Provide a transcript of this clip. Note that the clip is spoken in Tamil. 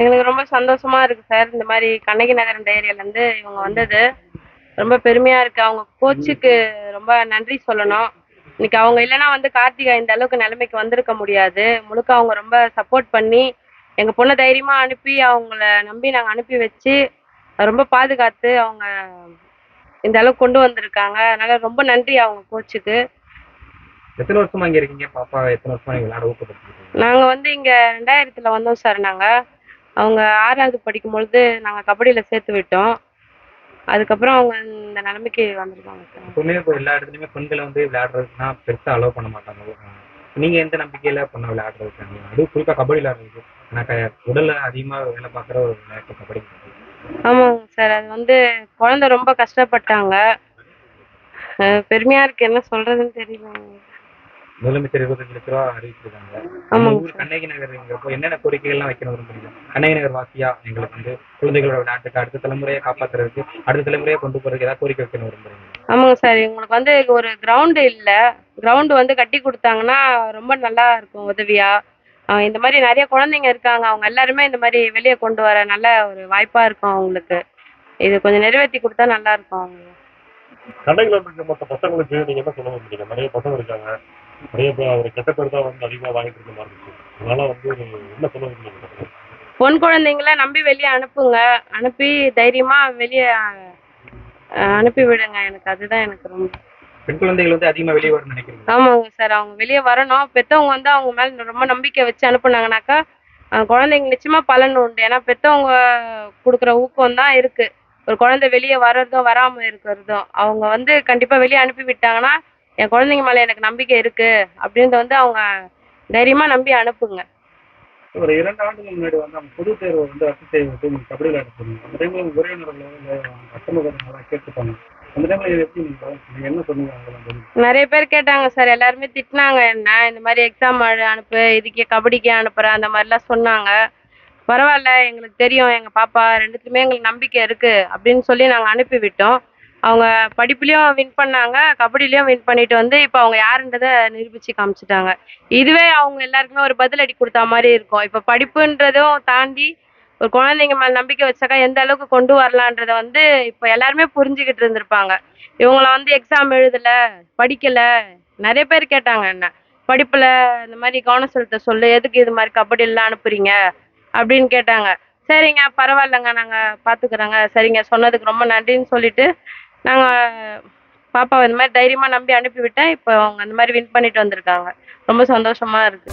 எங்களுக்கு ரொம்ப சந்தோஷமா இருக்கு சார். இந்த மாதிரி கண்ணகி நகர் இந்த ஏரியாலேருந்து இவங்க வந்தது ரொம்ப பெருமையா இருக்கு. அவங்க கோச்சுக்கு ரொம்ப நன்றி சொல்லணும். இன்னைக்கு அவங்க இல்லைன்னா வந்து கார்த்திகா இந்த அளவுக்கு நிலைமைக்கு வந்திருக்க முடியாது. முழுக்க அவங்க ரொம்ப சப்போர்ட் பண்ணி எங்க பொண்ணை தைரியமா அனுப்பி அவங்கள நம்பி நாங்கள் அனுப்பி வச்சு ரொம்ப பாதுகாத்து அவங்க இந்த அளவுக்கு கொண்டு வந்திருக்காங்க. அதனால ரொம்ப நன்றி அவங்க கோச்சுக்கு. எத்தனை வருஷமா இங்க இருக்கீங்க? பாப்பா எத்தனை வருஷமா நீங்க விளையாட ஊக்கப்படுத்திருக்கீங்க? நாங்கள் வந்து இங்கே 2000 வந்தோம் சார். நாங்கள் அவங்க 6வது படிக்கும் பொழுது நாங்கள் கபடியில் சேர்த்து விட்டோம். அதுக்கப்புறம் அவங்க இந்த நிலைமைக்கு வந்திருக்காங்க சார். எப்பவுமே இப்போ எல்லா இடத்துலயுமே பெண்களை வந்து விளையாடுறதுக்குன்னா பெருசா அலோவ் பண்ண மாட்டாங்க. நீங்க எந்த நம்பிக்கையில பொண்ணை விளையாடுறதுக்காங்க? அதுவும் குறிப்பா கபடி விளையாடுறது எனக்கு உடல்ல அதிகமா வேலை பார்க்குற ஒரு விளையாட்டு கபடி. ஆமாங்க சார். அது வந்து குழந்தை ரொம்ப கஷ்டப்பட்டாங்க. பெருமையா இருக்கு, என்ன சொல்றதுன்னு தெரியல. முதலமைச்சர் 25 லட்ச ரூபா அறிவிச்சிருக்காங்க. நம்ம ஆமாங்க ஊர் சார். கண்ணகி நகர்ங்கிறப்போ என்னென்ன கோரிக்கைகள்லாம் வைக்கணும் விரும்புறீங்க? கண்ணகி நகர் வாசியா எங்களுக்கு வந்து குழந்தைகளோட விளையாட்டுக்கு அடுத்த தலைமுறையை காப்பாத்துறதுக்கு அடுத்த தலைமுறையை கொண்டு போறதுக்கு ஏதாவது கோரிக்கை வைக்கணும் விரும்புறீங்க? ஆமாங்க சார். இவங்களுக்கு வந்து ஒரு கிரவுண்டு இல்லை. கிரவுண்டு வந்து கட்டி கொடுத்தாங்கன்னா ரொம்ப நல்லா இருக்கும் உதவியா. இந்த மாதிரி நிறைய குழந்தைங்க இருக்காங்க. அவங்க எல்லாருமே இந்த மாதிரி வெளியே கொண்டு வர நல்ல ஒரு வாய்ப்பா இருக்கும் அவங்களுக்கு. இது கொஞ்சம் நிறைவேற்றி கொடுத்தா நல்லா இருக்கும் அவங்க. கடைகளில் இருக்க மற்ற பசங்களுக்கு நீங்க என்ன சொல்ல விரும்புறீங்க? நிறைய பசங்க இருக்காங்க, நிறைய பேர் அவர் கெட்ட பேர் தான் வந்து அதிகமா வாங்கிட்டு இருக்க மாதிரி இருக்கு. அதனால வந்து என்ன சொல்ல விரும்புறீங்க? பொன் குழந்தைங்கள நம்பி வெளியே அனுப்புங்க. அனுப்பி தைரியமா வெளியே அனுப்பி விடுங்க. எனக்கு அதுதான் எனக்கு ரொம்ப. பெண் குழந்தைகள் வந்து அதிகமா வெளியே வரும்னு நினைக்கிறீங்க? ஆமாங்க சார். அவங்க வெளியே வரணும். பெத்தவங்க வந்து அவங்க மேல ரொம்ப நம்பிக்கை வச்சு அனுப்புனாங்கனாக்கா குழந்தைங்க நிச்சயமா பலன் உண்டு. ஏன்னா பெத்தவங்க கொடுக்குற ஊக்கம் தான் இருக்கு ஒரு குழந்தை வெளியே வர்றதும் வராம இருக்கிறதும். அவங்க வந்து கண்டிப்பா வெளியே அனுப்பி விட்டாங்கன்னா என் குழந்தைங்க மேல எனக்கு நம்பிக்கை இருக்கு அப்படின்றத வந்து அவங்க தைரியமா நம்பி அனுப்புங்க. ஒரு 2 ஆண்டுகள் முன்னாடி வந்து அவங்க பொதுத் தேர்வை வந்து ரத்து செய்வது நீங்க கபடி விளையாட போனீங்க. அந்த டைம்ல உறவினர்களோ அசமகரம் கேட்டுப்பாங்க. அந்த டைம்ல இது எப்படி நீங்க என்ன சொன்னீங்க? நிறைய பேர் கேட்டாங்க சார். எல்லாருமே திட்டினாங்க என்ன, இந்த மாதிரி எக்ஸாம் அனுப்பு, இதுக்கே கபடிக்கே அனுப்புறேன் அந்த மாதிரிலாம் சொன்னாங்க. பரவாயில்ல, எங்களுக்கு தெரியும், எங்க பாப்பா ரெண்டுத்துலயுமே எங்களுக்கு நம்பிக்கை இருக்கு அப்படின்னு சொல்லி நாங்கள் அனுப்பி விட்டோம். அவங்க படிப்புலயும் வின் பண்ணாங்க, கபடிலையும் வின் பண்ணிட்டு வந்து இப்போ அவங்க யாருன்றதை நிரூபிச்சு காமிச்சிட்டாங்க. இதுவே அவங்க எல்லாருக்குமே ஒரு பதிலடி கொடுத்தா மாதிரி இருக்கும். இப்போ படிப்புன்றதும் தாண்டி ஒரு குழந்தைங்க மேல நம்பிக்கை வச்சாக்கா எந்த அளவுக்கு கொண்டு வரலான்றத வந்து இப்போ எல்லாருமே புரிஞ்சுக்கிட்டு இருந்திருப்பாங்க. இவங்கள வந்து எக்ஸாம் எழுதல, படிக்கல, நிறைய பேர் கேட்டாங்க என்ன, படிப்புல இந்த மாதிரி கவனம் செலுத்த சொல்லு, எதுக்கு இது மாதிரி கபடி எல்லாம் அனுப்புறீங்க அப்படின்னு கேட்டாங்க. சரிங்க பரவாயில்லைங்க, நாங்க பாத்துக்கிறோங்க, சரிங்க சொன்னதுக்கு ரொம்ப நன்றின்னு சொல்லிட்டு நாங்க பாப்பாவை இந்த மாதிரி தைரியமா நம்பி அனுப்பி விட்டேன். இப்போ அவங்க அந்த மாதிரி வின் பண்ணிட்டு வந்திருக்காங்க. ரொம்ப சந்தோஷமா இருக்கு.